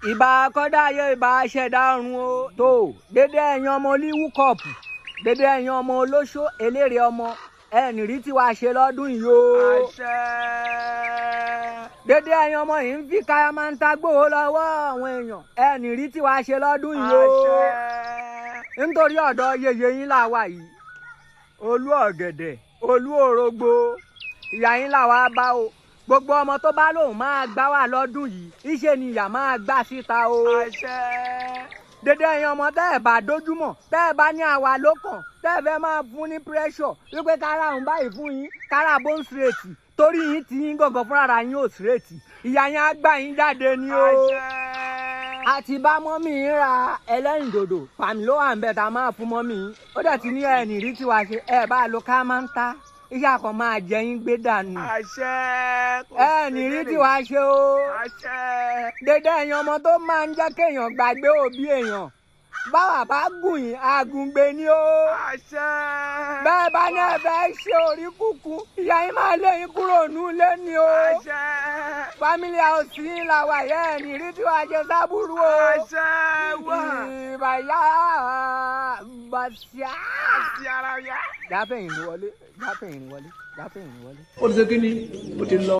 ìbà kọ́dáyé ìbà ṣẹ̀dá ọ̀run o tó dédé ẹ̀yin ọmọ olíwú kọ̀ọ̀pù dédé ẹ̀yin ọmọ olóṣó eléré ọmọ ẹnì rí tí wàá ṣe lọ́dún yìí o. àṣẹ. dédé ẹ̀yin ọmọ yìí ń fi káyà máa ń ta gbòó lọ́wọ́ àwọn èèyàn ẹnì rí tí wàá ṣe lọ́dún yìí o. àṣẹ. nítorí ọ̀dọ̀ yèyé yín là wà yìí olú ọ̀gẹ̀dẹ̀ olú òrogbo ìyá yín là wá bá o gbogbo ọmọ tó bá lóun máa gbá wà lọ́dún yìí iṣẹ́ ni ìyá máa gbá síta o. àṣẹ. dédé ẹ̀yin ọmọ tẹ́ ẹ̀ bá dójúmọ̀ tẹ́ ẹ̀ bá ní àwa lókàn tẹ́ ẹ̀ fẹ́ máa fún ní pressure wípé kára òun báyìí fún yín kára bó ń sírètì torí yín tí yín gangan fúnra yín ò sírètì ìyá yín á gbà yín jáde ni o. àṣẹ. àti bá mọ́mì yín ra ẹlẹ́rìndòdò pàmì ló wà ń bẹ̀ tá a máa fún mọ́mì yín ó dẹ̀ ti ní ẹnì rí tiwa ṣe ẹ̀ bá lo ká máa ń ta iṣẹ́ àkàn máa jẹ yín gbé dànù. àṣẹ. ẹnì rí tiwa ṣe o. àṣẹ. dédé ẹ̀yin ọmọ tó máa ń jẹ́ kéèyàn gbàgbé òbí èèyàn báwa bá gùn yín àgùngbé ni o. àṣẹ. bẹ́ẹ̀ bá ní ẹ fẹ́ ṣe orí kúkú ìyá yín máa lé yín kúrò nílé ni o. àṣẹ. family house yín la wà yẹ́ ẹnì rí tiwa ṣe sábúrú o. àṣẹ wà. ìbàyà bàṣà. àti ara yá. jáfẹ̀yìn wọlé jáfẹ̀yìn wọlé jáfẹ̀yìn wọlé. ó ti ṣe kí ni ó ti lọ.